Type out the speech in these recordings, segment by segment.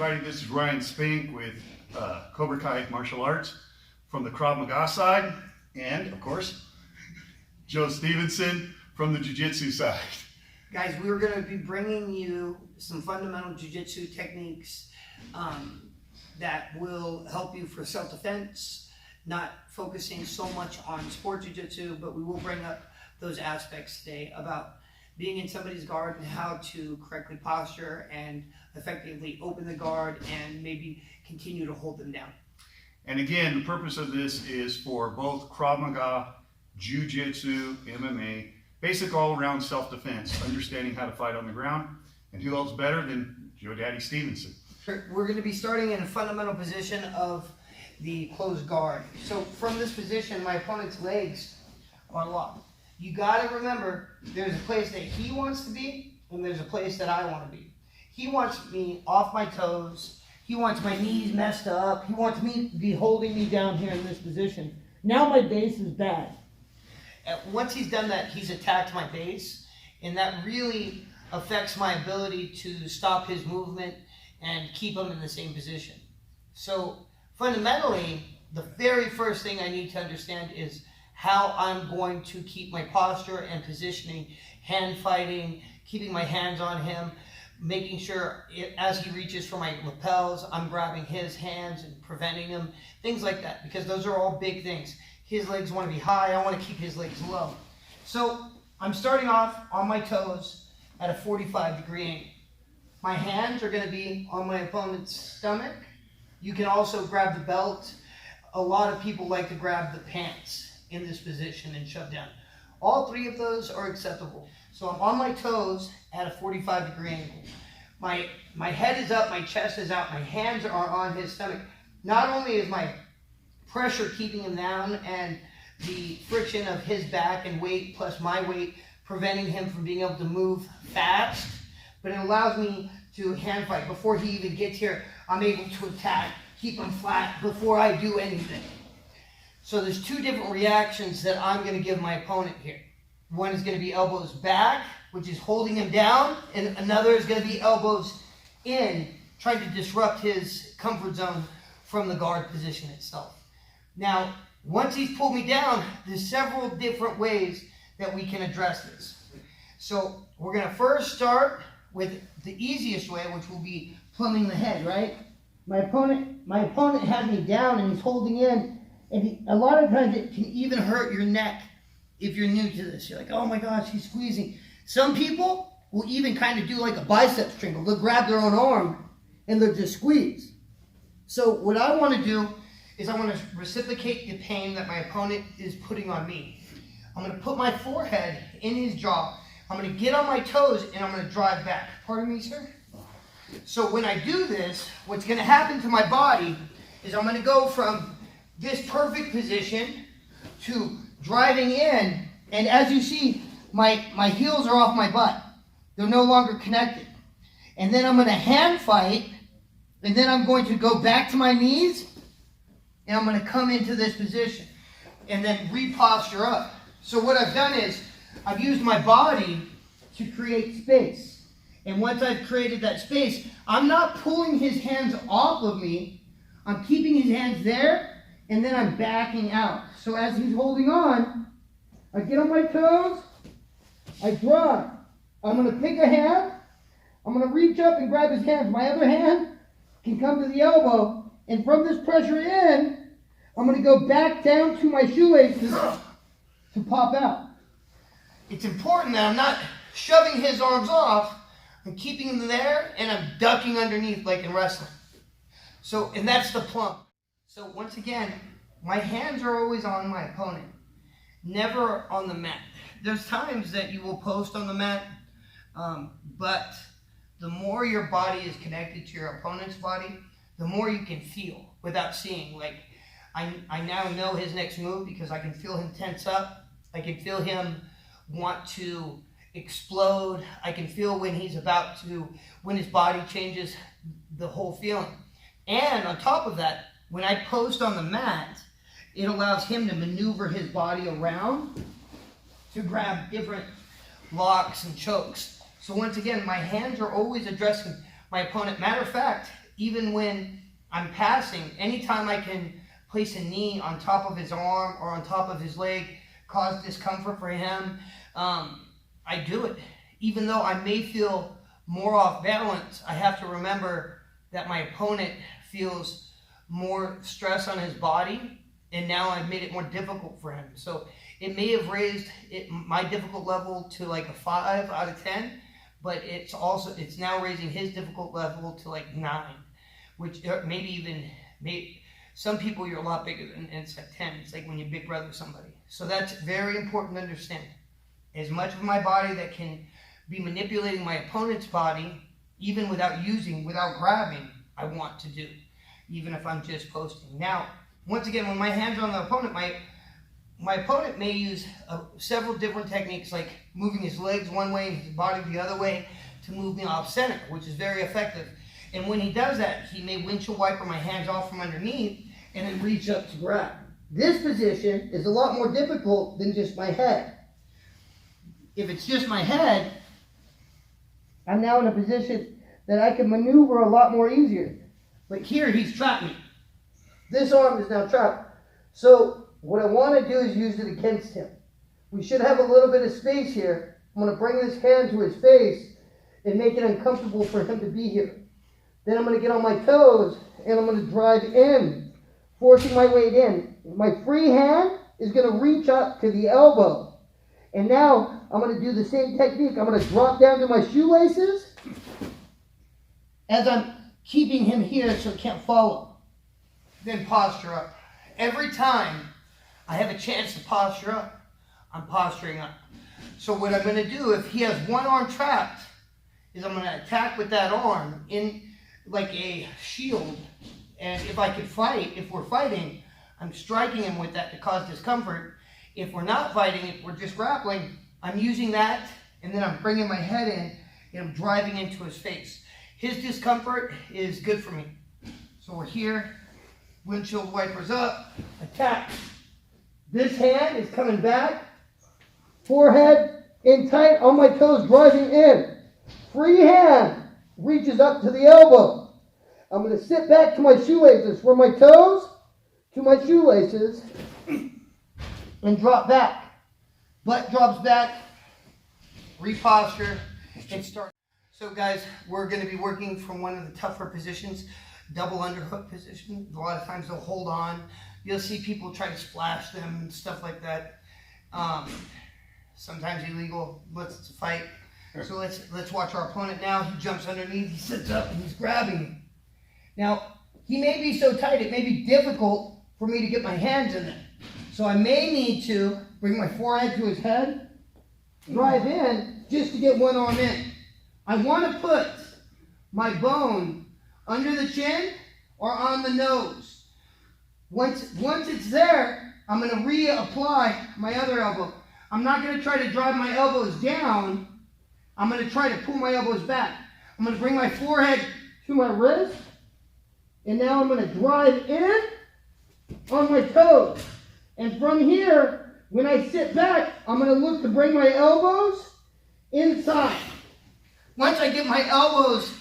everybody. This is Ryan Spink with Cobra Martial Arts from the Krav Maga side, and of course, Joe Stevenson from the Jiu-Jitsu side. Guys, we're going to be bringing you some fundamental jiu-jitsu techniques that will help you for self-defense, not focusing so much on sport jiu-jitsu, but we will bring up those aspects today about being in somebody's guard and how to correctly posture and effectively open the guard and maybe continue to hold them down. And again, the purpose of this is for both Krav Maga, Jiu-Jitsu, MMA, basic all-around self-defense, understanding how to fight on the ground. And who else better than Joe Daddy Stevenson? We're going to be starting in a fundamental position of the closed guard. So from this position, my opponent's legs are locked. You got to remember, there's a place that he wants to be, and there's a place that I want to be. He wants me off my toes. He wants my knees messed up. He wants me to be holding me down here in this position. Now my base is bad. Once he's done that, he's attacked my base, and that really affects my ability to stop his movement and keep him in the same position. So fundamentally, the very first thing I need to understand is how I'm going to keep my posture and positioning, hand fighting, keeping my hands on him, making sure as he reaches for my lapels, I'm grabbing his hands and preventing him, things like that, because those are all big things. His legs want to be high, I want to keep his legs low. So I'm starting off on my toes at a 45-degree angle. My hands are going to be on my opponent's stomach. You can also grab the belt. A lot of people like to grab the pants in this position and shove down. All three of those are acceptable. So I'm on my toes at a 45-degree angle. My head is up, my chest is out, my hands are on his stomach. Not only is my pressure keeping him down and the friction of his back and weight plus my weight preventing him from being able to move fast, but it allows me to hand fight. Before he even gets here, I'm able to attack, keep him flat before I do anything. So there's two different reactions that I'm going to give my opponent here. One is going to be elbows back, which is holding him down, and another is going to be elbows in, trying to disrupt his comfort zone from the guard position itself. Now, once he's pulled me down, there's several different ways that we can address this. So we're going to first start with the easiest way, which will be plumbing the head, right? My opponent has me down and he's holding in, and a lot of times it can even hurt your neck if you're new to this. You're like, oh my gosh, he's squeezing. Some people will even kind of do like a biceps triangle. They'll grab their own arm and they'll just squeeze. So what I want to do is I want to reciprocate the pain that my opponent is putting on me. I'm going to put my forehead in his jaw. I'm going to get on my toes and I'm going to drive back. Pardon me, sir? So when I do this, what's going to happen to my body is I'm going to go from this perfect position to driving in, and as you see, my heels are off my butt. They're no longer connected. And then I'm going to hand fight, and then I'm going to go back to my knees, and I'm going to come into this position, and then reposture up. So what I've done is, I've used my body to create space. And once I've created that space, I'm not pulling his hands off of me. I'm keeping his hands there, and then I'm backing out. So as he's holding on, I get on my toes, I drive. I'm going to pick a hand, I'm going to reach up and grab his hand. My other hand can come to the elbow, and from this pressure in, I'm going to go back down to my shoelaces to pop out. It's important that I'm not shoving his arms off, I'm keeping them there, and I'm ducking underneath like in wrestling. So, and that's the plumb. So once again, my hands are always on my opponent, never on the mat. There's times that you will post on the mat, but the more your body is connected to your opponent's body, the more you can feel without seeing. Like, I now know his next move because I can feel him tense up. I can feel him want to explode. I can feel when he's about to, when his body changes, the whole feeling. And on top of that, when I post on the mat, it allows him to maneuver his body around to grab different locks and chokes. So once again, my hands are always addressing my opponent. Matter of fact, even when I'm passing, anytime I can place a knee on top of his arm or on top of his leg, cause discomfort for him, I do it. Even though I may feel more off balance, I have to remember that my opponent feels more stress on his body, and now I've made it more difficult for him. So it may have raised my difficult level to like a 5 out of 10, but it's now raising his difficult level to like 9, which some people you're a lot bigger than, and it's like 10. It's like when you big brother somebody. So that's very important to understand. As much of my body that can be manipulating my opponent's body, even without grabbing, I want to do, even if I'm just posting. Now, once again, when my hands are on the opponent, my opponent may use several different techniques, like moving his legs one way and his body the other way to move me off center, which is very effective. And when he does that, he may windshield wiper my hands off from underneath and then reach up to grab. This position is a lot more difficult than just my head. If it's just my head, I'm now in a position that I can maneuver a lot more easier. But here, he's trapped me. This arm is now trapped. So what I want to do is use it against him. We should have a little bit of space here. I'm going to bring this hand to his face and make it uncomfortable for him to be here. Then I'm going to get on my toes and I'm going to drive in, forcing my weight in. My free hand is going to reach up to the elbow. And now I'm going to do the same technique. I'm going to drop down to my shoelaces as I'm keeping him here so he can't follow. Then posture up. Every time I have a chance to posture up, I'm posturing up. So what I'm going to do, if he has one arm trapped, is I'm going to attack with that arm in like a shield. And if I could fight, if we're fighting, I'm striking him with that to cause discomfort. If we're not fighting, if we're just grappling, I'm using that, and then I'm bringing my head in, and I'm driving into his face. His discomfort is good for me. So we're here, windshield wipers up, attack. This hand is coming back, forehead in tight, on my toes, driving in. Free hand reaches up to the elbow. I'm going to sit back to my shoelaces, from my toes to my shoelaces, and drop back. Butt drops back, reposture, and start. So guys, we're going to be working from one of the tougher positions, double underhook position. A lot of times they'll hold on. You'll see people try to splash them and stuff like that. Sometimes illegal, but it's a fight. So let's watch our opponent now. He jumps underneath, he sits up, and he's grabbing me. Now, he may be so tight, it may be difficult for me to get my hands in there. So I may need to bring my forehead to his head, drive in, just to get one arm in. I want to put my bone under the chin or on the nose. Once it's there, I'm going to reapply my other elbow. I'm not going to try to drive my elbows down. I'm going to try to pull my elbows back. I'm going to bring my forehead to my wrist, and now I'm going to drive in on my toes. And from here, when I sit back, I'm going to look to bring my elbows inside. Once I get my elbows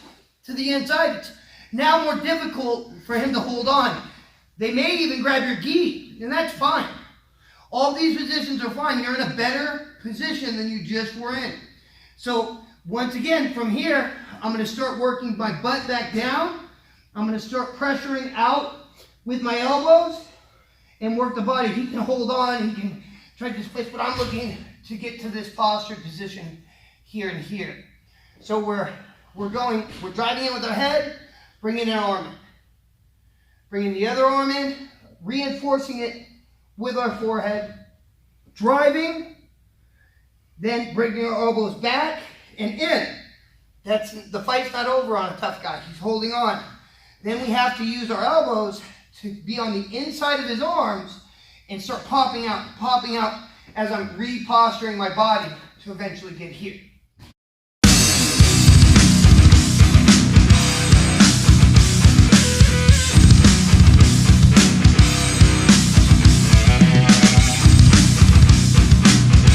to the inside, it's now more difficult for him to hold on. They may even grab your gi, and that's fine. All these positions are fine. You're in a better position than you just were in. So once again, from here, I'm going to start working my butt back down. I'm going to start pressuring out with my elbows and work the body. He can hold on, he can try to displace, but I'm looking to get to this posture position here and here. So we're driving in with our head, bringing an arm in. Bringing the other arm in, reinforcing it with our forehead, driving, then bringing our elbows back and in. The fight's not over on a tough guy. He's holding on. Then we have to use our elbows to be on the inside of his arms and start popping out as I'm reposturing my body to eventually get here.